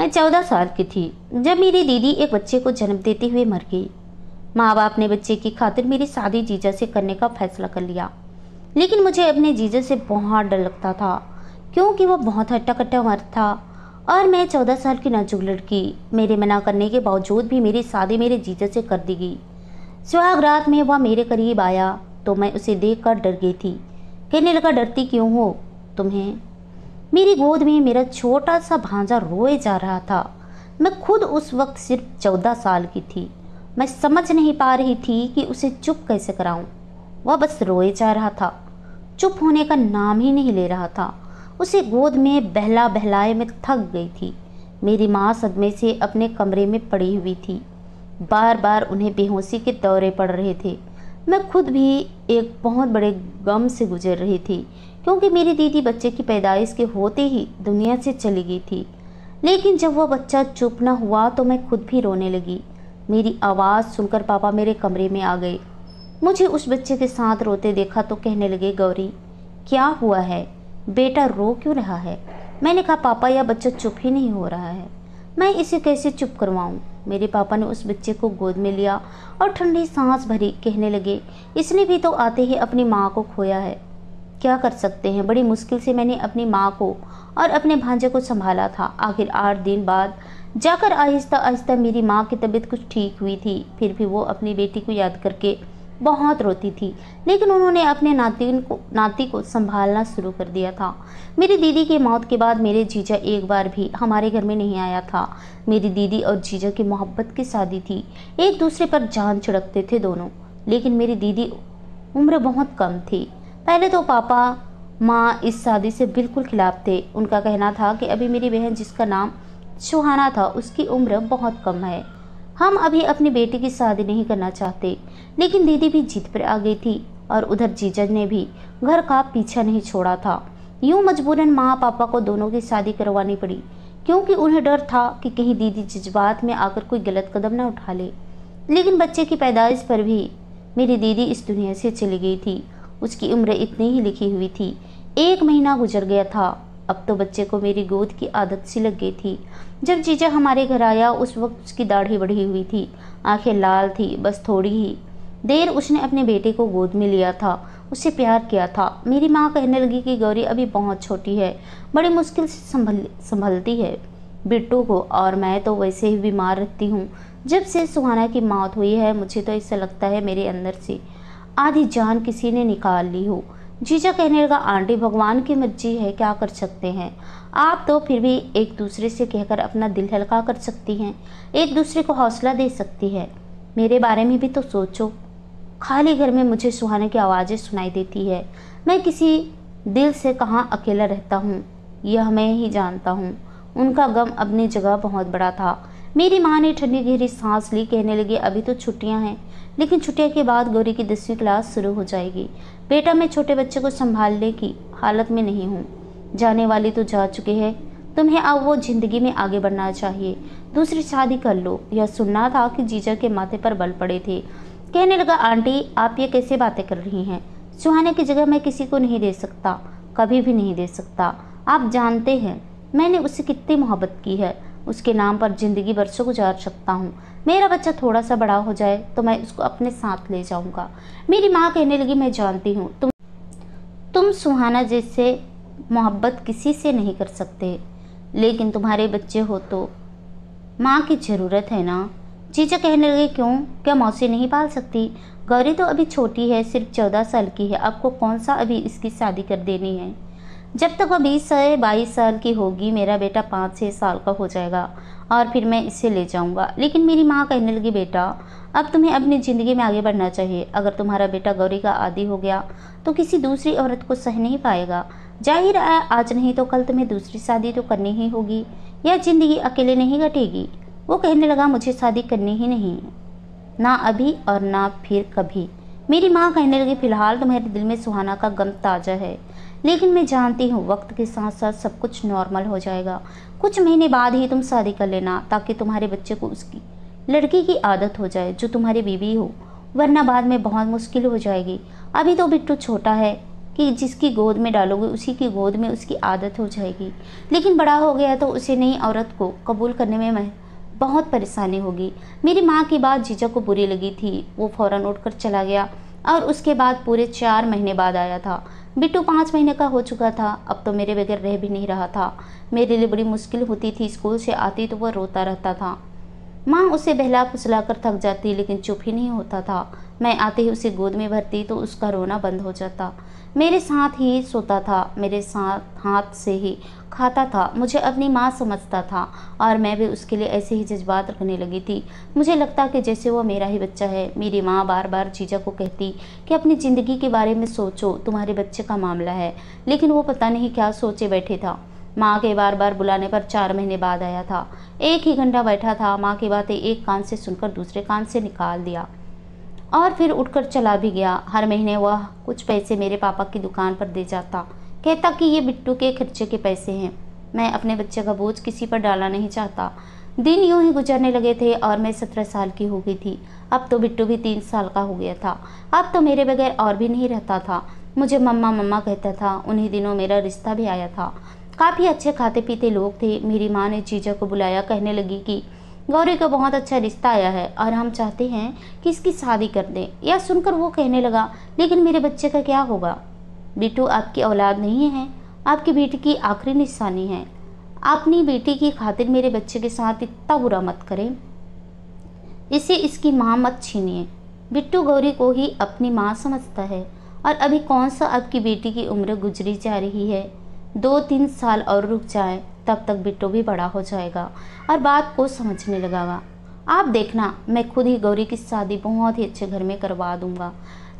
मैं 14 साल की थी जब मेरी दीदी एक बच्चे को जन्म देते हुए मर गई। माँ बाप ने बच्चे की खातिर मेरी शादी जीजा से करने का फैसला कर लिया, लेकिन मुझे अपने जीजा से बहुत डर लगता था क्योंकि वो बहुत हट्टा कट्टा मर्द था और मैं 14 साल की नाजुक लड़की। मेरे मना करने के बावजूद भी मेरी शादी मेरे जीजा से कर दी गई। सुहाग रात में वह मेरे करीब आया तो मैं उसे देखकर डर गई थी। कहने लगा, डरती क्यों हो तुम्हें? मेरी गोद में मेरा छोटा सा भांजा रोए जा रहा था। मैं खुद उस वक्त सिर्फ 14 साल की थी। मैं समझ नहीं पा रही थी कि उसे चुप कैसे कराऊं। वह बस रोए जा रहा था, चुप होने का नाम ही नहीं ले रहा था। उसे गोद में बहला बहलाए मैं थक गई थी। मेरी माँ सदमे से अपने कमरे में पड़ी हुई थी। बार बार उन्हें बेहोशी के दौरे पड़ रहे थे। मैं खुद भी एक बहुत बड़े गम से गुजर रही थी क्योंकि मेरी दीदी बच्चे की पैदाइश के होते ही दुनिया से चली गई थी। लेकिन जब वह बच्चा चुप न हुआ तो मैं खुद भी रोने लगी। मेरी आवाज़ सुनकर पापा मेरे कमरे में आ गए। मुझे उस बच्चे के साथ रोते देखा तो कहने लगे, गौरी क्या हुआ है, बेटा रो क्यों रहा है? मैंने कहा, पापा यह बच्चा चुप ही नहीं हो रहा है, मैं इसे कैसे चुप करवाऊँ? मेरे पापा ने उस बच्चे को गोद में लिया और ठंडी सांस भरी। कहने लगे, इसने भी तो आते ही अपनी माँ को खोया है, क्या कर सकते हैं? बड़ी मुश्किल से मैंने अपनी माँ को और अपने भांजे को संभाला था। आखिर 8 दिन बाद जाकर आहिस्ता आहिस्ता मेरी माँ की तबीयत कुछ ठीक हुई थी। फिर भी वो अपनी बेटी को याद करके बहुत रोती थी, लेकिन उन्होंने अपने नाती को संभालना शुरू कर दिया था। मेरी दीदी की मौत के बाद मेरे जीजा एक बार भी हमारे घर में नहीं आया था। मेरी दीदी और जीजा की मोहब्बत की शादी थी, एक दूसरे पर जान छिड़कते थे दोनों। लेकिन मेरी दीदी उम्र बहुत कम थी। पहले तो पापा माँ इस शादी से बिल्कुल खिलाफ थे। उनका कहना था कि अभी मेरी बहन जिसका नाम सुहाना था उसकी उम्र बहुत कम है, हम अभी अपनी बेटी की शादी नहीं करना चाहते। लेकिन दीदी भी जिद पर आ गई थी और उधर जीजा ने भी घर का पीछा नहीं छोड़ा था। यूं मजबूरन माँ पापा को दोनों की शादी करवानी पड़ी क्योंकि उन्हें डर था कि कहीं दीदी जज्बात में आकर कोई गलत कदम न उठा ले। लेकिन बच्चे की पैदाइश पर भी मेरी दीदी इस दुनिया से चली गई थी। उसकी उम्र इतनी ही लिखी हुई थी। 1 महीना गुजर गया था। अब तो बच्चे को मेरी गोद की आदत सी लग गई थी। जब जीजा हमारे घर आया उस वक्त उसकी दाढ़ी बढ़ी हुई थी, आंखें लाल थी। बस थोड़ी ही देर उसने अपने बेटे को गोद में लिया था, उससे प्यार किया था। मेरी माँ कहने लगी कि गौरी अभी बहुत छोटी है, बड़ी मुश्किल से संभलती है बिट्टू को, और मैं तो वैसे ही बीमार रहती हूँ। जब से सुहाना की मौत हुई है मुझे तो ऐसा लगता है मेरे अंदर से आधी जान किसी ने निकाल ली हो। जीजा कहने लगा, आंटी भगवान की मर्जी है, क्या कर सकते हैं। आप तो फिर भी एक दूसरे से कहकर अपना दिल हल्का कर सकती हैं, एक दूसरे को हौसला दे सकती है। मेरे बारे में भी तो सोचो। खाली घर में मुझे सुहाने की आवाज़ें सुनाई देती है। मैं किसी दिल से कहाँ अकेला रहता हूँ यह मैं ही जानता हूँ। उनका गम अपनी जगह बहुत बड़ा था। मेरी माँ ने ठंडी गहरी सांस ली। कहने लगी, अभी तो छुट्टियाँ हैं, लेकिन छुट्टियों के बाद गौरी की 10वीं क्लास शुरू हो जाएगी। बेटा मैं छोटे बच्चे को संभालने की हालत में नहीं हूँ। जाने वाली तो जा चुके हैं, तुम्हें अब वो जिंदगी में आगे बढ़ना चाहिए, दूसरी शादी कर लो। यह सुनना था कि जीजा के माथे पर बल पड़े थे। कहने लगा, आंटी आप ये कैसे बातें कर रही हैं? सुहाने की जगह मैं किसी को नहीं दे सकता, कभी भी नहीं दे सकता। आप जानते हैं मैंने उससे कितनी मोहब्बत की है। उसके नाम पर जिंदगी बरसों गुजार सकता हूँ। मेरा बच्चा थोड़ा सा बड़ा हो जाए तो मैं उसको अपने साथ ले जाऊँगा। मेरी माँ कहने लगी, मैं जानती हूँ तुम सुहाना जैसे मोहब्बत किसी से नहीं कर सकते, लेकिन तुम्हारे बच्चे हो तो माँ की ज़रूरत है ना। जीजा कहने लगे, क्यों, क्या मौसी नहीं पाल सकती? गौरी तो अभी छोटी है, सिर्फ 14 साल की है, आपको कौन सा अभी इसकी शादी कर देनी है? जब तक वह 20 से 22 साल की होगी मेरा बेटा 5-6 साल का हो जाएगा और फिर मैं इसे ले जाऊंगा। लेकिन मेरी माँ कहने लगी, बेटा अब तुम्हें अपनी ज़िंदगी में आगे बढ़ना चाहिए। अगर तुम्हारा बेटा गौरी का आदी हो गया तो किसी दूसरी औरत को सह नहीं पाएगा। जाहिर है आज नहीं तो कल तुम्हें दूसरी शादी तो करनी ही होगी, यह ज़िंदगी अकेले नहीं कटेगी। वो कहने लगा, मुझे शादी करनी ही नहीं है, ना अभी और ना फिर कभी। मेरी माँ कहने लगी, फिलहाल तुम्हारे दिल में सुहाना का गम ताज़ा है, लेकिन मैं जानती हूँ वक्त के साथ साथ सब कुछ नॉर्मल हो जाएगा। कुछ महीने बाद ही तुम शादी कर लेना ताकि तुम्हारे बच्चे को उसकी लड़की की आदत हो जाए जो तुम्हारी बीवी हो, वरना बाद में बहुत मुश्किल हो जाएगी। अभी तो बिट्टू छोटा है कि जिसकी गोद में डालोगे उसी की गोद में उसकी आदत हो जाएगी, लेकिन बड़ा हो गया तो उसे नई औरत को कबूल करने में मैं बहुत परेशानी होगी। मेरी माँ की बात जीजा को बुरी लगी थी। वो फ़ौरन उठकर चला गया और उसके बाद पूरे 4 महीने बाद आया था। बिट्टू 5 महीने का हो चुका था। अब तो मेरे बगैर रह भी नहीं रहा था। मेरे लिए बड़ी मुश्किल होती थी। स्कूल से आती तो वह रोता रहता था। माँ उसे बहला फुसला कर थक जाती, लेकिन चुप ही नहीं होता था। मैं आते ही उसे गोद में भरती तो उसका रोना बंद हो जाता। मेरे साथ ही सोता था, मेरे साथ हाथ से ही खाता था। मुझे अपनी माँ समझता था और मैं भी उसके लिए ऐसे ही जज्बात रखने लगी थी। मुझे लगता कि जैसे वो मेरा ही बच्चा है। मेरी माँ बार बार जीजा को कहती कि अपनी ज़िंदगी के बारे में सोचो, तुम्हारे बच्चे का मामला है, लेकिन वो पता नहीं क्या सोचे बैठे था। माँ के बार बार बुलाने पर 4 महीने बाद आया था। एक ही घंटा बैठा था। माँ की बातें एक कान से सुनकर दूसरे कान से निकाल दिया और फिर उठकर चला भी गया। हर महीने वह कुछ पैसे मेरे पापा की दुकान पर दे जाता, कहता कि ये बिट्टू के खर्चे के पैसे हैं। मैं अपने बच्चे का बोझ किसी पर डालना नहीं चाहता। दिन यूं ही गुजरने लगे थे और मैं 17 साल की हो गई थी। अब तो बिट्टू भी 3 साल का हो गया था। अब तो मेरे बगैर और भी नहीं रहता था। मुझे मम्मा मम्मा कहता था। उन्हीं दिनों मेरा रिश्ता भी आया था। काफ़ी अच्छे खाते पीते लोग थे। मेरी माँ ने जीजा को बुलाया, कहने लगी कि गौरी का बहुत अच्छा रिश्ता आया है और हम चाहते हैं कि इसकी शादी कर दें। यह सुनकर वो कहने लगा, लेकिन मेरे बच्चे का क्या होगा? बिट्टू आपकी औलाद नहीं है, आपकी बेटी की आखिरी निशानी है। अपनी बेटी की खातिर मेरे बच्चे के साथ इतना बुरा मत करें। इसे इसकी माँ मत छीनिए। बिट्टू गौरी को ही अपनी माँ समझता है और अभी कौन सा आपकी बेटी की उम्र गुजरी जा रही है। 2-3 साल और रुक जाए, तब तक बिट्टू भी बड़ा हो जाएगा और बात को समझने लगेगा। आप देखना, मैं खुद ही गौरी की शादी बहुत ही अच्छे घर में करवा दूंगा,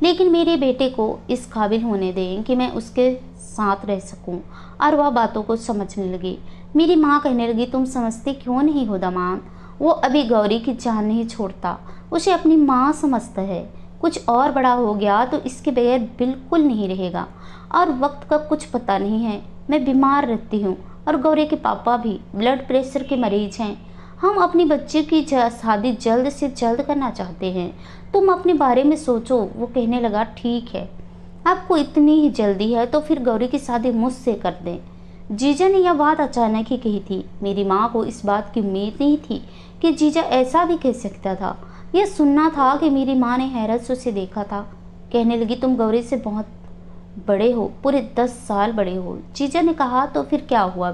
लेकिन मेरे बेटे को इस काबिल होने दें कि मैं उसके साथ रह सकूं। और वह बातों को समझने लगी। मेरी माँ कहने लगी, तुम समझते क्यों नहीं हो दामाद? वो अभी गौरी की जान नहीं छोड़ता, उसे अपनी माँ समझता है। कुछ और बड़ा हो गया तो इसके बगैर बिल्कुल नहीं रहेगा और वक्त का कुछ पता नहीं है। मैं बीमार रहती हूँ और गौरी के पापा भी ब्लड प्रेशर के मरीज हैं। हम अपनी बच्ची की शादी जल्द से जल्द करना चाहते हैं। तुम अपने बारे में सोचो। वो कहने लगा, ठीक है, आपको इतनी ही जल्दी है तो फिर गौरी की शादी मुझसे कर दें। जीजा ने यह बात अचानक ही कही थी। मेरी माँ को इस बात की उम्मीद नहीं थी कि जीजा ऐसा भी कह सकता था। यह सुनना था कि मेरी माँ ने हैरत से उसे देखा था। कहने लगी, तुम गौरी से बहुत बड़े हो, पूरे 10 साल बड़े हो। जीजा ने कहा, तो फिर क्या हुआ?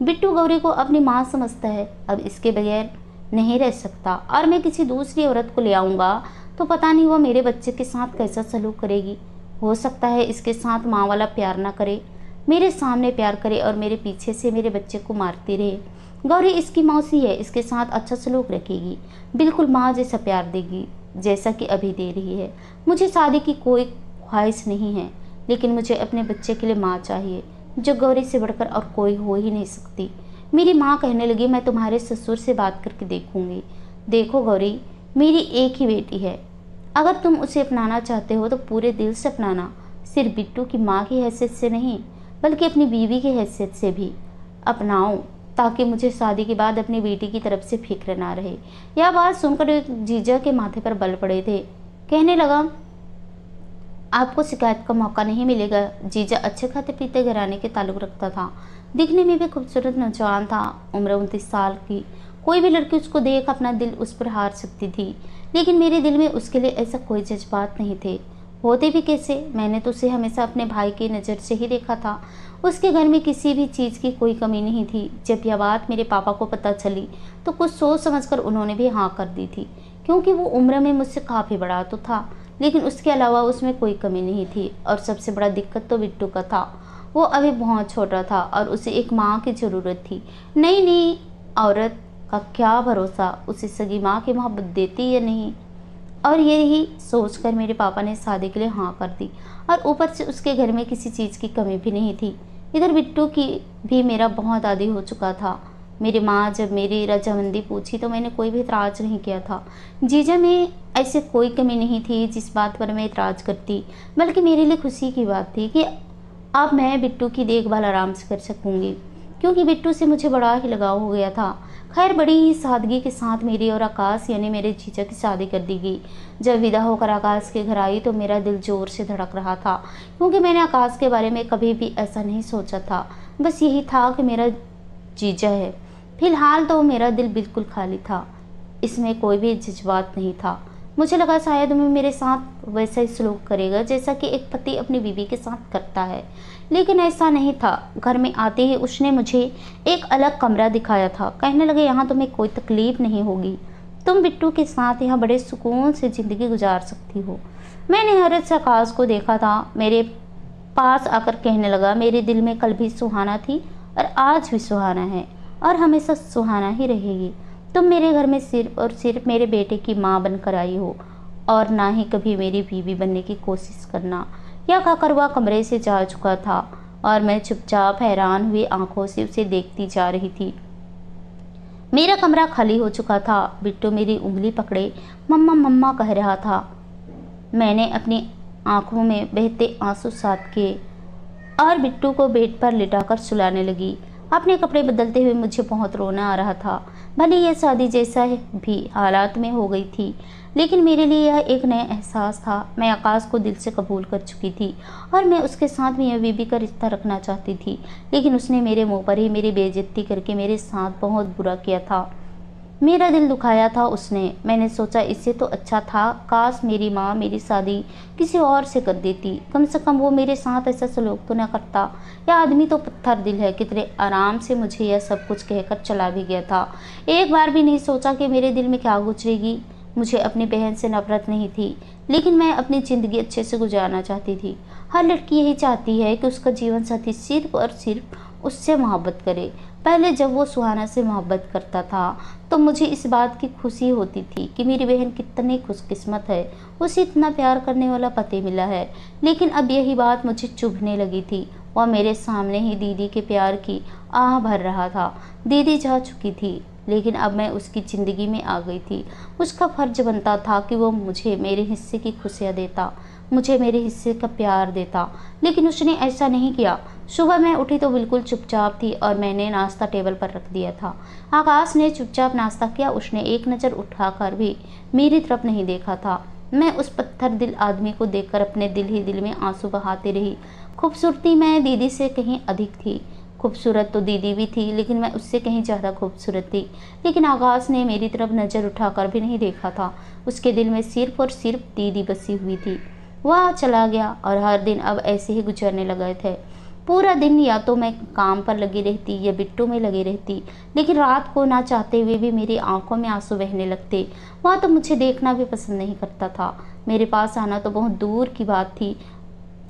बिट्टू गौरी को अपनी माँ समझता है, अब इसके बगैर नहीं रह सकता और मैं किसी दूसरी औरत को ले आऊँगा तो पता नहीं वो मेरे बच्चे के साथ कैसा सलूक करेगी। हो सकता है इसके साथ माँ वाला प्यार ना करे, मेरे सामने प्यार करे और मेरे पीछे से मेरे बच्चे को मारती रहे। गौरी इसकी मौसी है, इसके साथ अच्छा सलूक रखेगी, बिल्कुल माँ जैसा प्यार देगी जैसा कि अभी दे रही है। मुझे शादी की कोई ख्वाहिश नहीं है, लेकिन मुझे अपने बच्चे के लिए माँ चाहिए जो गौरी से बढ़कर और कोई हो ही नहीं सकती। मेरी माँ कहने लगी, मैं तुम्हारे ससुर से बात करके देखूंगी। देखो गौरी, मेरी एक ही बेटी है। अगर तुम उसे अपनाना चाहते हो तो पूरे दिल से अपनाना, सिर्फ बिट्टू की माँ की हैसियत से नहीं बल्कि अपनी बीवी की हैसियत से भी अपनाओ, ताकि मुझे शादी के बाद अपनी बेटी की तरफ से फिक्र ना रहे। यह बात सुनकर जीजा के माथे पर बल पड़े थे। कहने लगा, आपको शिकायत का मौका नहीं मिलेगा। जीजा अच्छे खाते पीते घराने के ताल्लुक रखता था, दिखने में भी खूबसूरत नौजवान था, उम्र 29 साल की। कोई भी लड़की उसको देख अपना दिल उस पर हार सकती थी, लेकिन मेरे दिल में उसके लिए ऐसा कोई जज्बात नहीं थे। होते भी कैसे? मैंने तो उसे हमेशा अपने भाई की नज़र से ही देखा था। उसके घर में किसी भी चीज़ की कोई कमी नहीं थी। जब यह बात मेरे पापा को पता चली तो कुछ सोच समझकर उन्होंने भी हाँ कर दी थी, क्योंकि वो उम्र में मुझसे काफ़ी बड़ा तो था, लेकिन उसके अलावा उसमें कोई कमी नहीं थी। और सबसे बड़ा दिक्कत तो बिट्टू का था। वो अभी बहुत छोटा था और उसे एक माँ की ज़रूरत थी। नई नई औरत का क्या भरोसा, उसे सगी माँ की मोहब्बत देती या नहीं। और यही सोचकर मेरे पापा ने शादी के लिए हाँ कर दी। और ऊपर से उसके घर में किसी चीज़ की कमी भी नहीं थी। इधर बिट्टू की भी मेरा बहुत आदी हो चुका था। मेरी माँ जब मेरी रजामंदी पूछी तो मैंने कोई भी इतराज़ नहीं किया था। जीजा में ऐसे कोई कमी नहीं थी जिस बात पर मैं इतराज़ करती, बल्कि मेरे लिए खुशी की बात थी कि अब मैं बिट्टू की देखभाल आराम से कर सकूँगी, क्योंकि बिट्टू से मुझे बड़ा ही लगाव हो गया था। खैर बड़ी ही सादगी के साथ मेरी और आकाश यानी मेरे जीजा की शादी कर दी गई। जब विदा होकर आकाश के घर आई तो मेरा दिल जोर से धड़क रहा था, क्योंकि मैंने आकाश के बारे में कभी भी ऐसा नहीं सोचा था। बस यही था कि मेरा जीजा है। फिलहाल तो मेरा दिल बिल्कुल खाली था, इसमें कोई भी जज्बात नहीं था। मुझे लगा शायद वो मेरे साथ वैसा ही सलूक करेगा जैसा कि एक पति अपनी बीवी के साथ करता है, लेकिन ऐसा नहीं था। घर में आते ही उसने मुझे एक अलग कमरा दिखाया था। कहने लगे, यहाँ तुम्हें कोई तकलीफ नहीं होगी, तुम बिट्टू के साथ यहाँ बड़े सुकून से ज़िंदगी गुजार सकती हो। मैंने हैरत से आकाश को देखा था। मेरे पास आकर कहने लगा, मेरे दिल में कल भी सुहाना थी और आज भी सुहाना है और हमेशा सुहाना ही रहेगी। तुम मेरे घर में सिर्फ और सिर्फ मेरे बेटे की माँ बनकर आई हो और ना ही कभी मेरी बीवी बनने की कोशिश करना। यह कहकर वह कमरे से जा चुका था और मैं चुपचाप हैरान हुई आंखों से उसे देखती जा रही थी। मेरा कमरा खाली हो चुका था। बिट्टू मेरी उंगली पकड़े मम्मा मम्मा कह रहा था। मैंने अपनी आंखों में बहते आंसू साथ किए और बिट्टू को बेड पर लिटाकर सुलाने लगी। अपने कपड़े बदलते हुए मुझे बहुत रोना आ रहा था। भले यह शादी जैसा भी हालात में हो गई थी, लेकिन मेरे लिए यह एक नया एहसास था। मैं आकाश को दिल से कबूल कर चुकी थी और मैं उसके साथ मियां बीवी का रिश्ता रखना चाहती थी, लेकिन उसने मेरे मुंह पर ही मेरी बेइज्जती करके मेरे साथ बहुत बुरा किया था। मेरा दिल दुखाया था उसने। मैंने सोचा इससे तो अच्छा था काश मेरी माँ मेरी शादी किसी और से कर देती, कम से कम वो मेरे साथ ऐसा सलूक तो न करता। यह आदमी तो पत्थर दिल है। कितने आराम से मुझे यह सब कुछ कहकर चला भी गया था। एक बार भी नहीं सोचा कि मेरे दिल में क्या गुजरेगी। मुझे अपनी बहन से नफरत नहीं थी, लेकिन मैं अपनी ज़िंदगी अच्छे से गुजारना चाहती थी। हर लड़की यही चाहती है कि उसका जीवन साथी सिर्फ और सिर्फ उससे मोहब्बत करे। पहले जब वो सुहाना से मोहब्बत करता था तो मुझे इस बात की खुशी होती थी कि मेरी बहन कितनी खुशकिस्मत है, उसे इतना प्यार करने वाला पति मिला है। लेकिन अब यही बात मुझे चुभने लगी थी। वह मेरे सामने ही दीदी के प्यार की आह भर रहा था। दीदी जा चुकी थी, लेकिन अब मैं उसकी ज़िंदगी में आ गई थी। उसका फ़र्ज बनता था कि वो मुझे मेरे हिस्से की खुशियाँ देता, मुझे मेरे हिस्से का प्यार देता, लेकिन उसने ऐसा नहीं किया। सुबह मैं उठी तो बिल्कुल चुपचाप थी और मैंने नाश्ता टेबल पर रख दिया था। आकाश ने चुपचाप नाश्ता किया। उसने एक नज़र उठाकर भी मेरी तरफ नहीं देखा था। मैं उस पत्थर दिल आदमी को देखकर अपने दिल ही दिल में आंसू बहाती रही। खूबसूरती मैं दीदी से कहीं अधिक थी। खूबसूरत तो दीदी भी थी, लेकिन मैं उससे कहीं ज़्यादा खूबसूरत थी। लेकिन आकाश ने मेरी तरफ नज़र उठाकर भी नहीं देखा था। उसके दिल में सिर्फ और सिर्फ दीदी बसी हुई थी। वह चला गया और हर दिन अब ऐसे ही गुजरने लगे थे। पूरा दिन या तो मैं काम पर लगी रहती या बिट्टू में लगी रहती, लेकिन रात को ना चाहते हुए भी मेरी आंखों में आंसू बहने लगते। वह तो मुझे देखना भी पसंद नहीं करता था। मेरे पास आना तो बहुत दूर की बात थी।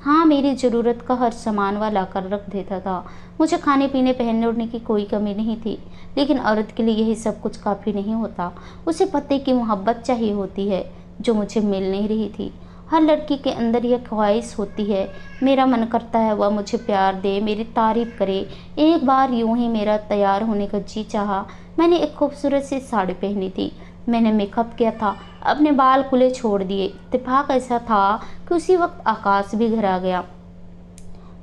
हाँ, मेरी ज़रूरत का हर सामान वह लाकर रख देता था। मुझे खाने पीने पहनने ओढ़ने की कोई कमी नहीं थी, लेकिन औरत के लिए यही सब कुछ काफ़ी नहीं होता। उसे पति की मोहब्बत चाहिए होती है, जो मुझे मिल नहीं रही थी। हर लड़की के अंदर यह ख्वाहिश होती है। मेरा मन करता है वह मुझे प्यार दे, मेरी तारीफ करे। एक बार यूं ही मेरा तैयार होने का जी चाहा। मैंने एक खूबसूरत सी साड़ी पहनी थी, मैंने मेकअप किया था, अपने बाल खुले छोड़ दिए। इत्तेफाक ऐसा था कि उसी वक्त आकाश भी घर आ गया।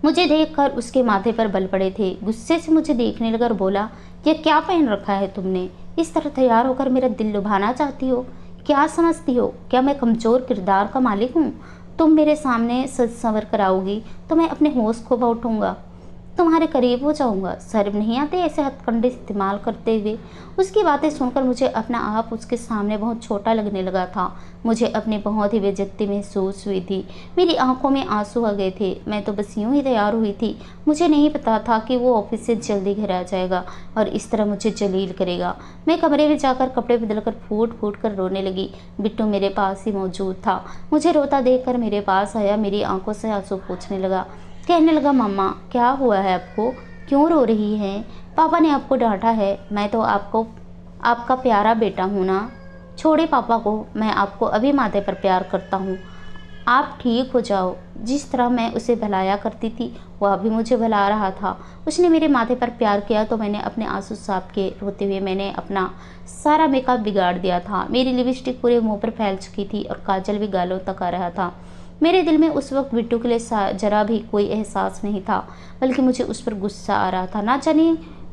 मुझे देखकर उसके माथे पर बल पड़े थे। गुस्से से मुझे देखने लगा और बोला, यह क्या पहन रखा है तुमने? इस तरह तैयार होकर मेरा दिल लुभाना चाहती हो? क्या समझती हो? क्या मैं कमज़ोर किरदार का मालिक हूँ? तुम मेरे सामने सज संवर कर आओगी तो मैं अपने होश खो उठूँगा, तुम्हारे करीब हो जाऊंगा। शर्म नहीं आते ऐसे हथकंडे इस्तेमाल करते हुए? उसकी बातें सुनकर मुझे अपना आप उसके सामने बहुत छोटा लगने लगा था। मुझे अपनी बहुत ही बेइज्जती महसूस हुई थी। मेरी आंखों में आंसू आ गए थे। मैं तो बस यूं ही तैयार हुई थी। मुझे नहीं पता था कि वो ऑफिस से जल्दी घर आ जाएगा और इस तरह मुझे जलील करेगा। मैं कमरे में जाकर कपड़े बदलकर फूट फूट कर रोने लगी। बिट्टू मेरे पास ही मौजूद था। मुझे रोता देखकर मेरे पास आया, मेरी आंखों से आंसू पोंछने लगा। कहने लगा, मम्मा क्या हुआ है आपको? क्यों रो रही हैं? पापा ने आपको डांटा है। मैं तो आपका प्यारा बेटा हूँ ना। छोड़े पापा को, मैं आपको अभी माथे पर प्यार करता हूँ। आप ठीक हो जाओ। जिस तरह मैं उसे भलाया करती थी वह भी मुझे भला रहा था। उसने मेरे माथे पर प्यार किया तो मैंने अपने आंसू साफ किए। रोते हुए मैंने अपना सारा मेकअप बिगाड़ दिया था। मेरी लिपस्टिक पूरे मुंह पर फैल चुकी थी और काजल भी गालों तक आ रहा था। मेरे दिल में उस वक्त बिट्टू के लिए जरा भी कोई एहसास नहीं था, बल्कि मुझे उस पर गुस्सा आ रहा था। ना जाने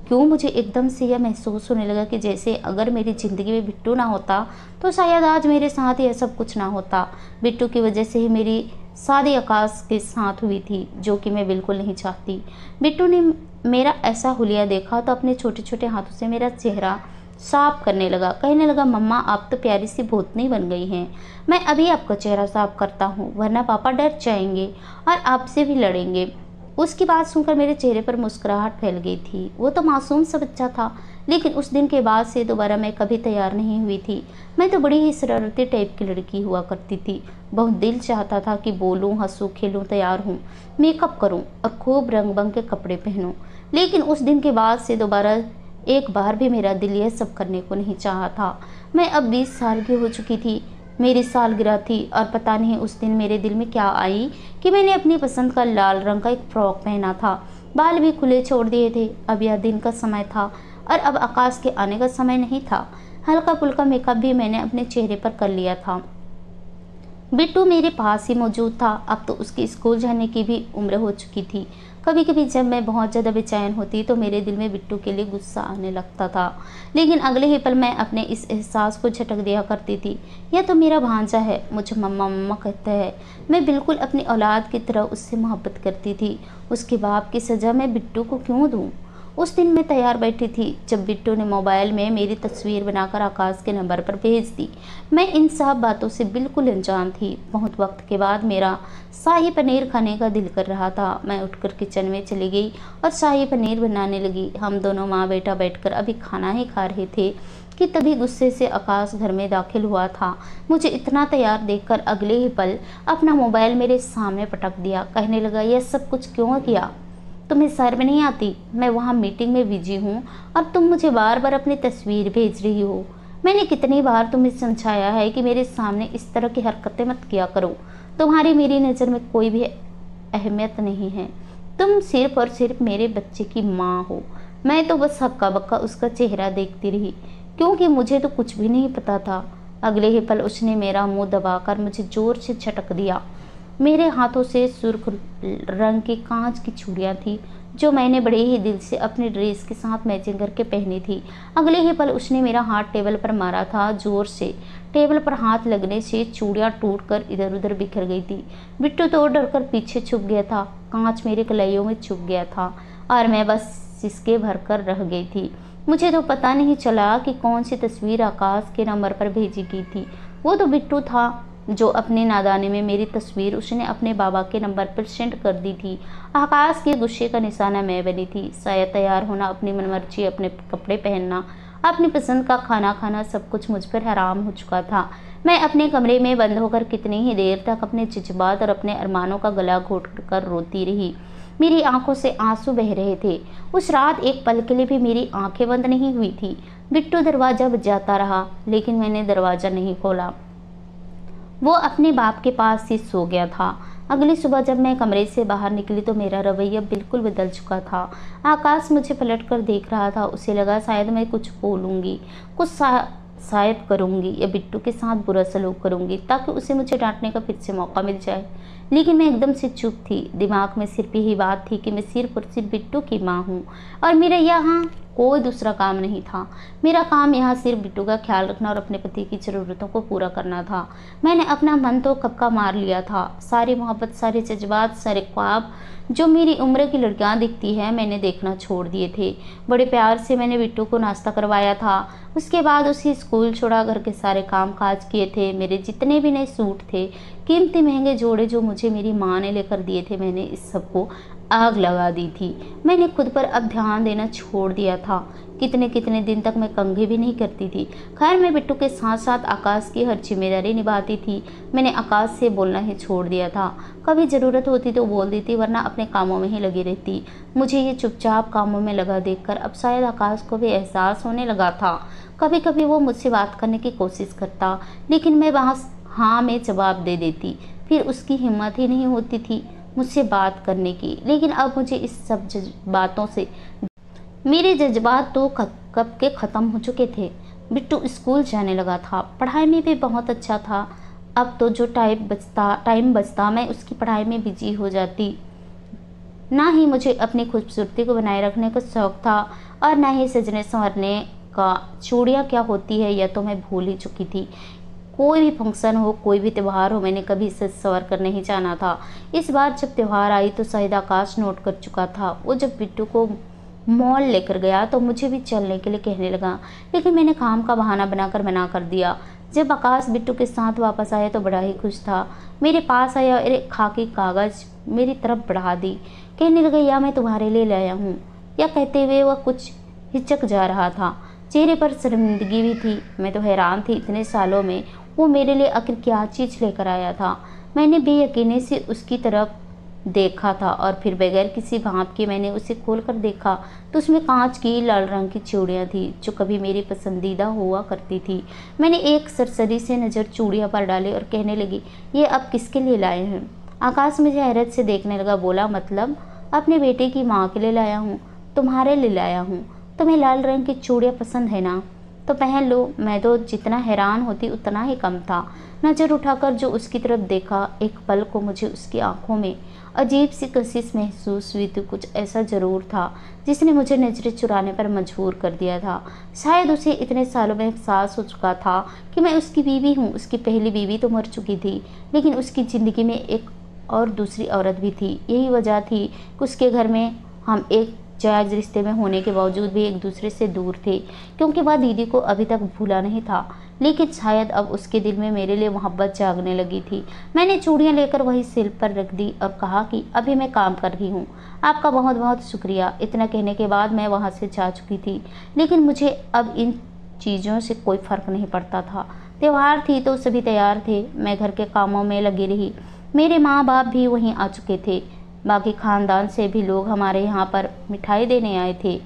क्यों मुझे एकदम से यह महसूस होने लगा कि जैसे अगर मेरी ज़िंदगी में बिट्टू ना होता तो शायद आज मेरे साथ यह सब कुछ ना होता। बिट्टू की वजह से ही मेरी शादी आकाश के साथ हुई थी, जो कि मैं बिल्कुल नहीं चाहती। बिट्टू ने मेरा ऐसा हुलिया देखा तो अपने छोटे छोटे हाथों से मेरा चेहरा साफ करने लगा। कहने लगा, मम्मा आप तो प्यारी सी भूतनी बन गई हैं। मैं अभी आपका चेहरा साफ करता हूँ, वरना पापा डर जाएंगे और आपसे भी लड़ेंगे। उसकी बात सुनकर मेरे चेहरे पर मुस्कुराहट फैल गई थी। वो तो मासूम सा बच्चा था, लेकिन उस दिन के बाद से दोबारा मैं कभी तैयार नहीं हुई थी। मैं तो बड़ी ही शरारती टाइप की लड़की हुआ करती थी। बहुत दिल चाहता था कि बोलूं, हंसूं, खेलूं, तैयार हूं, मेकअप करूं और खूब रंग बंग के कपड़े पहनूं। लेकिन उस दिन के बाद से दोबारा एक बार भी मेरा दिल यह सब करने को नहीं चाहा था। मैं अब 20 साल की हो चुकी थी, मेरी सालगिरह थी, और पता नहीं उस दिन मेरे दिल में क्या आई कि मैंने अपनी पसंद का लाल रंग का एक फ्रॉक पहना था। बाल भी खुले छोड़ दिए थे। अब यह दिन का समय था और अब आकाश के आने का समय नहीं था। हल्का फुल्का मेकअप भी मैंने अपने चेहरे पर कर लिया था। बिट्टू मेरे पास ही मौजूद था। अब तो उसकी स्कूल जाने की भी उम्र हो चुकी थी। कभी कभी जब मैं बहुत ज़्यादा बेचैन होती तो मेरे दिल में बिट्टू के लिए गुस्सा आने लगता था, लेकिन अगले ही पल मैं अपने इस एहसास को झटक दिया करती थी। यह तो मेरा भांजा है, मुझे मम्मा मम्मा कहता है। मैं बिल्कुल अपनी औलाद की तरह उससे मोहब्बत करती थी। उसके बाप की सज़ा मैं बिट्टू को क्यों दूँ? उस दिन मैं तैयार बैठी थी जब बिट्टू ने मोबाइल में मेरी तस्वीर बनाकर आकाश के नंबर पर भेज दी। मैं इन सब बातों से बिल्कुल अनजान थी। बहुत वक्त के बाद मेरा शाही पनीर खाने का दिल कर रहा था। मैं उठकर किचन में चली गई और शाही पनीर बनाने लगी। हम दोनों माँ बेटा बैठकर अभी खाना ही खा रहे थे कि तभी गुस्से से आकाश घर में दाखिल हुआ था। मुझे इतना तैयार देखकर अगले ही पल अपना मोबाइल मेरे सामने पटक दिया। कहने लगा, यह सब कुछ क्यों किया? तुम्हें शर्म नहीं आती? मैं वहाँ मीटिंग में बिजी हूँ और तुम मुझे बार बार अपनी तस्वीर भेज रही हो। मैंने कितनी बार तुम्हें समझाया है कि मेरे सामने इस तरह की हरकतें मत किया करो। तुम्हारी मेरी नज़र में कोई भी अहमियत नहीं है। तुम सिर्फ और सिर्फ मेरे बच्चे की माँ हो। मैं तो बस हक्का बक्का उसका चेहरा देखती रही, क्योंकि मुझे तो कुछ भी नहीं पता था। अगले ही पल उसने मेरा मुंह दबाकर मुझे जोर से झटक दिया। मेरे हाथों से सुर्ख रंग की कांच की चूड़ियाँ थी, जो मैंने बड़े ही दिल से अपने ड्रेस के साथ मैचिंग करके पहनी थी। अगले ही पल उसने मेरा हाथ टेबल पर मारा था जोर से। टेबल पर हाथ लगने से चूड़ियाँ टूटकर इधर उधर बिखर गई थी। बिट्टू तो डरकर पीछे छुप गया था। कांच मेरे कलाइयों में छुप गया था और मैं बस सिसके भर कर रह गई थी। मुझे तो पता नहीं चला कि कौन सी तस्वीर आकाश के नंबर पर भेजी गई थी। वो तो बिट्टू था जो अपनी नादानी में मेरी तस्वीर उसने अपने बाबा के नंबर पर सेंड कर दी थी। आकाश के गुस्से का निशाना मैं बनी थी। शायद तैयार होना, अपनी मनमर्जी अपने कपड़े पहनना, अपनी पसंद का खाना खाना, सब कुछ मुझ पर हराम हो चुका था। मैं अपने कमरे में बंद होकर कितनी ही देर तक अपने जज्बात और अपने अरमानों का गला घोट कर रोती रही। मेरी आंखों से आंसू बह रहे थे। उस रात एक पल के लिए भी मेरी आंखें बंद नहीं हुई थी। बिट्टू दरवाज़ा बजाता रहा, लेकिन मैंने दरवाज़ा नहीं खोला। वो अपने बाप के पास ही सो गया था। अगली सुबह जब मैं कमरे से बाहर निकली तो मेरा रवैया बिल्कुल बदल चुका था। आकाश मुझे पलट कर देख रहा था। उसे लगा शायद मैं कुछ बोलूँगी, कुछ शायद करूँगी या बिट्टू के साथ बुरा सलूक करूँगी, ताकि उसे मुझे डांटने का फिर से मौका मिल जाए। लेकिन मैं एकदम से चुप थी। दिमाग में सिर्फ यही बात थी कि मैं सिर्फ और सिर्फ बिट्टू की माँ हूँ और मेरा यहाँ कोई दूसरा काम नहीं था। मेरा काम यहाँ सिर्फ बिट्टू का ख्याल रखना और अपने पति की ज़रूरतों को पूरा करना था। मैंने अपना मन तो कब का मार लिया था। सारी मोहब्बत, सारे जज्बात, सारे ख्वाब जो मेरी उम्र की लड़कियाँ दिखती है, मैंने देखना छोड़ दिए थे। बड़े प्यार से मैंने बिट्टू को नाश्ता करवाया था। उसके बाद उसे स्कूल छोड़ा, घर के सारे काम काज किए थे। मेरे जितने भी नए सूट थे, कीमती महंगे जोड़े जो मुझे मेरी माँ ने लेकर दिए थे, मैंने इस सबको आग लगा दी थी। मैंने खुद पर अब ध्यान देना छोड़ दिया था। कितने कितने दिन तक मैं कंघी भी नहीं करती थी। खैर, मैं बिट्टू के साथ साथ आकाश की हर जिम्मेदारी निभाती थी। मैंने आकाश से बोलना ही छोड़ दिया था। कभी ज़रूरत होती तो बोल देती, वरना अपने कामों में ही लगी रहती। मुझे ये चुपचाप कामों में लगा देखकर अब शायद आकाश को भी एहसास होने लगा था। कभी कभी वो मुझसे बात करने की कोशिश करता, लेकिन मैं वहाँ हाँ में जवाब दे देती। फिर उसकी हिम्मत ही नहीं होती थी मुझसे बात करने की। लेकिन अब मुझे इस सब बातों से मेरे जज्बात तो कब के ख़त्म हो चुके थे। बिट्टू स्कूल जाने लगा था, पढ़ाई में भी बहुत अच्छा था। अब तो जो टाइम बचता मैं उसकी पढ़ाई में बिजी हो जाती। ना ही मुझे अपनी खूबसूरती को बनाए रखने का शौक़ था और न ही सजने संवरने का चूड़ियाँ क्या होती है यह तो मैं भूल ही चुकी थी। कोई भी फंक्शन हो, कोई भी त्यौहार हो, मैंने कभी सज संवर कर नहीं जाना था। इस बार जब त्यौहार आई तो शायद आकाश नोट कर चुका था। वो जब बिट्टू को मॉल लेकर गया तो मुझे भी चलने के लिए कहने लगा, लेकिन मैंने काम का बहाना बनाकर मना कर दिया। जब आकाश बिट्टू के साथ वापस आया तो बड़ा ही खुश था। मेरे पास आया और एक खाकी कागज़ मेरी तरफ बढ़ा दी। कहने लगा, यह मैं तुम्हारे लिए लाया हूँ। यह कहते हुए वह कुछ हिचक जा रहा था। चेहरे पर शर्मिंदगी भी थी। मैं तो हैरान थी, इतने सालों में वो मेरे लिए आखिर क्या चीज़ लेकर आया था। मैंने बेयकीनी से उसकी तरफ देखा था और फिर बगैर किसी भाप के मैंने उसे खोलकर देखा तो उसमें कांच की लाल रंग की चूड़ियाँ थी जो कभी मेरी पसंदीदा हुआ करती थी। मैंने एक सरसरी से नज़र चूड़ियाँ पर डाली और कहने लगी, ये अब किसके लिए लाए हैं? आकाश मुझे हैरत से देखने लगा। बोला, मतलब अपने बेटे की माँ के लिए लाया हूँ, तुम्हारे लिए लाया हूँ। तुम्हें लाल रंग की चूड़ियाँ पसंद है ना, तो पहन लो। मैं तो जितना हैरान होती उतना ही कम था। नज़र उठाकर जो उसकी तरफ देखा, एक पल को मुझे उसकी आंखों में अजीब सी कशिश महसूस हुई थी। कुछ ऐसा ज़रूर था जिसने मुझे नज़रें चुराने पर मजबूर कर दिया था। शायद उसे इतने सालों में एहसास हो चुका था कि मैं उसकी बीवी हूँ। उसकी पहली बीवी तो मर चुकी थी, लेकिन उसकी ज़िंदगी में एक और दूसरी औरत भी थी। यही वजह थी कि उसके घर में हम एक जायज़ रिश्ते में होने के बावजूद भी एक दूसरे से दूर थे, क्योंकि वह दीदी को अभी तक भूला नहीं था। लेकिन शायद अब उसके दिल में मेरे लिए मोहब्बत जागने लगी थी। मैंने चूड़ियाँ लेकर वही सिल पर रख दी और कहा कि अभी मैं काम कर रही हूँ, आपका बहुत बहुत शुक्रिया। इतना कहने के बाद मैं वहाँ से जा चुकी थी। लेकिन मुझे अब इन चीज़ों से कोई फ़र्क नहीं पड़ता था। त्यौहार थी तो सभी तैयार थे। मैं घर के कामों में लगी रही। मेरे माँ बाप भी वहीं आ चुके थे। बाकी ख़ानदान से भी लोग हमारे यहाँ पर मिठाई देने आए थे।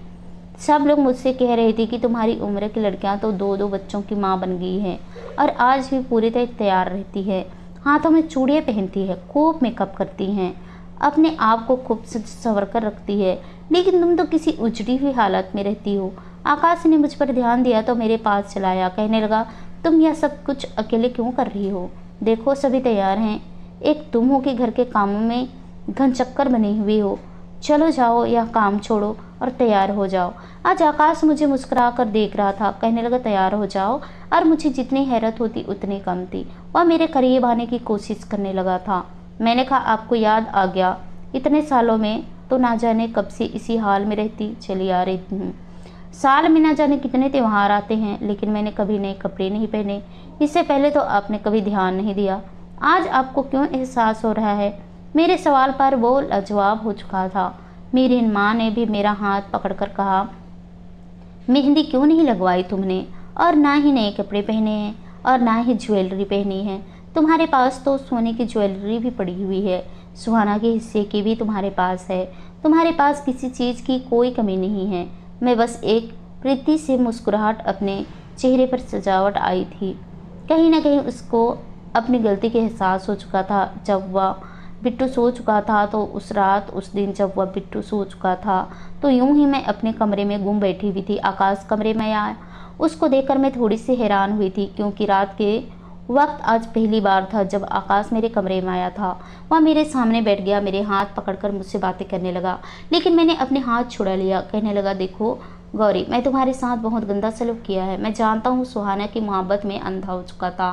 सब लोग मुझसे कह रहे थे कि तुम्हारी उम्र की लड़कियां तो दो दो बच्चों की माँ बन गई हैं और आज भी पूरी तरह तैयार रहती है, हाथों में चूड़ियाँ पहनती है, खूब मेकअप करती हैं, अपने आप को खूब संवर कर रखती है। लेकिन तुम तो किसी उजड़ी हुई हालत में रहती हो। आकाश ने मुझ पर ध्यान दिया तो मेरे पास चलाया। कहने लगा, तुम यह सब कुछ अकेले क्यों कर रही हो? देखो सभी तैयार हैं, एक तुम हो कि घर के कामों में घन चक्कर बनी हुई हो। चलो जाओ, यह काम छोड़ो और तैयार हो जाओ। आज आकाश मुझे मुस्कुरा कर देख रहा था। कहने लगा, तैयार हो जाओ। और मुझे जितनी हैरत होती उतनी कम थी। वह मेरे करीब आने की कोशिश करने लगा था। मैंने कहा, आपको याद आ गया, इतने सालों में तो ना जाने कब से इसी हाल में रहती चली आ रही हूँ। साल में ना जाने कितने त्यौहार आते हैं, लेकिन मैंने कभी नए कपड़े नहीं पहने। इससे पहले तो आपने कभी ध्यान नहीं दिया। आज आपको क्यों एहसास हो रहा है? मेरे सवाल पर वो लाजवाब हो चुका था। मेरी माँ ने भी मेरा हाथ पकड़कर कहा, मेहंदी क्यों नहीं लगवाई तुमने? और ना ही नए कपड़े पहने हैं और ना ही ज्वेलरी पहनी है। तुम्हारे पास तो सोने की ज्वेलरी भी पड़ी हुई है, सुहाना के हिस्से की भी तुम्हारे पास है। तुम्हारे पास किसी चीज़ की कोई कमी नहीं है। मैं बस एक प्रीति से मुस्कुराहट अपने चेहरे पर सजावट आई थी। कहीं ना कहीं उसको अपनी गलती का एहसास हो चुका था। जब वह बिट्टू सो चुका था तो उस रात, उस दिन जब वह बिट्टू सो चुका था तो यूं ही मैं अपने कमरे में गुम बैठी हुई थी। आकाश कमरे में आया। उसको देखकर मैं थोड़ी सी हैरान हुई थी, क्योंकि रात के वक्त आज पहली बार था जब आकाश मेरे कमरे में आया था। वह मेरे सामने बैठ गया, मेरे हाथ पकड़कर मुझसे बातें करने लगा। लेकिन मैंने अपने हाथ छुड़ा लिया। कहने लगा, देखो गौरी, मैं तुम्हारे साथ बहुत गंदा सलूक किया है। मैं जानता हूँ सुहाना की मोहब्बत में अंधा हो चुका था,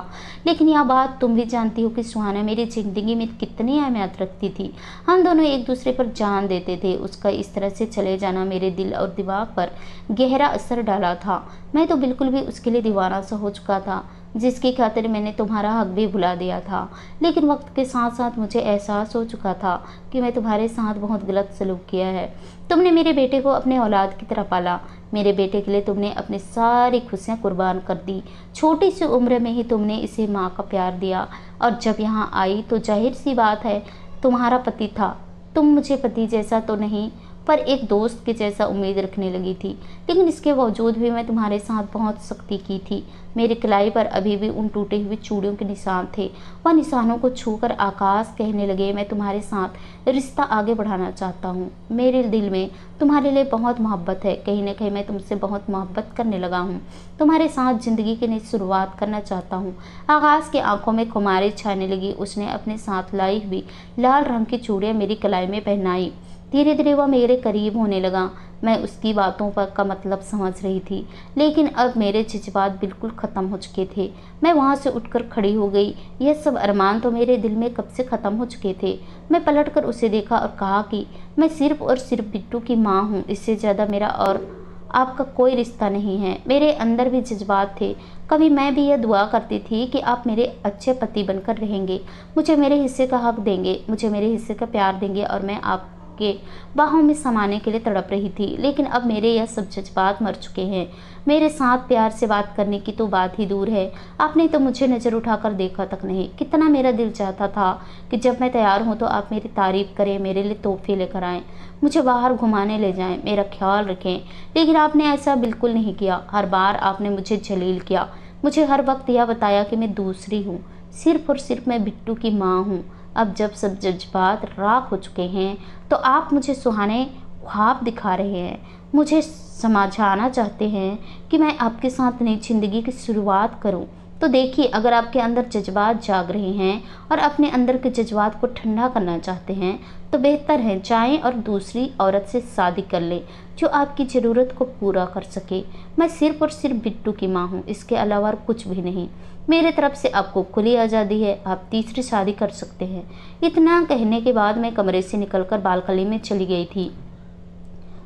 लेकिन यह बात तुम भी जानती हो कि सुहाना मेरी ज़िंदगी में कितनी अहमियत रखती थी। हम दोनों एक दूसरे पर जान देते थे। उसका इस तरह से चले जाना मेरे दिल और दिमाग पर गहरा असर डाला था। मैं तो बिल्कुल भी उसके लिए दीवाना सा हो चुका था, जिसकी खातिर मैंने तुम्हारा हक भी भुला दिया था। लेकिन वक्त के साथ साथ मुझे एहसास हो चुका था कि मैं तुम्हारे साथ बहुत गलत सलूक किया है। तुमने मेरे बेटे को अपने औलाद की तरह पाला। मेरे बेटे के लिए तुमने अपनी सारी खुशियाँ कुर्बान कर दी। छोटी सी उम्र में ही तुमने इसे माँ का प्यार दिया, और जब यहाँ आई तो जाहिर सी बात है, तुम्हारा पति था। तुम मुझे पति जैसा तो नहीं, पर एक दोस्त के जैसा उम्मीद रखने लगी थी। लेकिन इसके बावजूद भी मैं तुम्हारे साथ बहुत सख्ती की थी। मेरी कलाई पर अभी भी उन टूटे हुए चूड़ियों के निशान थे। वह निशानों को छूकर आकाश कहने लगे, मैं तुम्हारे साथ रिश्ता आगे बढ़ाना चाहता हूँ। मेरे दिल में तुम्हारे लिए बहुत मोहब्बत है। कहीं ना कहीं मैं तुमसे बहुत मोहब्बत करने लगा हूँ। तुम्हारे साथ ज़िंदगी की नई शुरुआत करना चाहता हूँ। आकाश की आंखों में खुमारी छाने लगी। उसने अपने साथ लाई हुई लाल रंग की चूड़ियाँ मेरी कलाई में पहनाई। धीरे धीरे वह मेरे करीब होने लगा। मैं उसकी बातों पर का मतलब समझ रही थी, लेकिन अब मेरे जज्बात बिल्कुल ख़त्म हो चुके थे। मैं वहाँ से उठकर खड़ी हो गई। यह सब अरमान तो मेरे दिल में कब से ख़त्म हो चुके थे। मैं पलटकर उसे देखा और कहा कि मैं सिर्फ़ और सिर्फ बिट्टू की माँ हूँ, इससे ज़्यादा मेरा और आपका कोई रिश्ता नहीं है। मेरे अंदर भी जज्बात थे। कभी मैं भी यह दुआ करती थी कि आप मेरे अच्छे पति बनकर रहेंगे, मुझे मेरे हिस्से का हक देंगे, मुझे मेरे हिस्से का प्यार देंगे और मैं आपके बाहों में समाने के लिए तड़प रही थी। लेकिन अब मेरे यह सब जज्बात मर चुके हैं। मेरे साथ प्यार से बात करने की तो बात ही दूर है, आपने तो मुझे नज़र उठाकर देखा तक नहीं। कितना मेरा दिल चाहता था कि जब मैं तैयार हूँ तो आप मेरी तारीफ़ करें, मेरे लिए तोहफे लेकर आएँ, मुझे बाहर घुमाने ले जाएं, मेरा ख्याल रखें। लेकिन आपने ऐसा बिल्कुल नहीं किया। हर बार आपने मुझे जलील किया, मुझे हर वक्त यह बताया कि मैं दूसरी हूँ, सिर्फ़ और सिर्फ मैं बिट्टू की माँ हूँ। अब जब सब जज्बात राख हो चुके हैं तो आप मुझे सुहाने ख्वाब दिखा रहे हैं, मुझे समझाना चाहते हैं कि मैं आपके साथ नई ज़िंदगी की शुरुआत करूं। तो देखिए, अगर आपके अंदर जज्बात जाग रहे हैं और अपने अंदर के जज्बात को ठंडा करना चाहते हैं तो बेहतर है जाएं और दूसरी औरत से शादी कर लें जो आपकी ज़रूरत को पूरा कर सके। मैं सिर्फ़ और सिर्फ बिट्टू की माँ हूँ, इसके अलावा कुछ भी नहीं। मेरे तरफ से आपको खुली आज़ादी है, आप तीसरी शादी कर सकते हैं। इतना कहने के बाद मैं कमरे से निकलकर बालकनी में चली गई थी।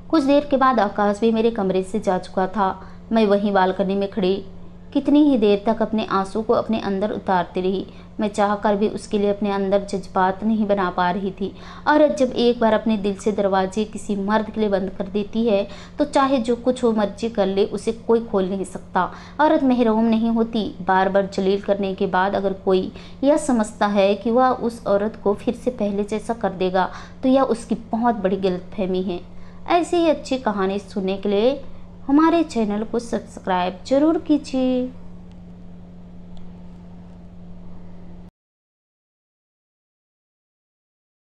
कुछ देर के बाद आकाश भी मेरे कमरे से जा चुका था। मैं वहीं बालकनी में खड़ी कितनी ही देर तक अपने आंसू को अपने अंदर उतारती रही। मैं चाहकर भी उसके लिए अपने अंदर जज्बात नहीं बना पा रही थी। औरत जब एक बार अपने दिल से दरवाजे किसी मर्द के लिए बंद कर देती है तो चाहे जो कुछ हो मर्जी कर ले, उसे कोई खोल नहीं सकता। औरत महरूम नहीं होती। बार बार जलील करने के बाद अगर कोई यह समझता है कि वह उस औरत को फिर से पहले जैसा कर देगा तो यह उसकी बहुत बड़ी गलतफहमी है। ऐसी ही अच्छी कहानी सुनने के लिए हमारे चैनल को सब्सक्राइब जरूर कीजिए।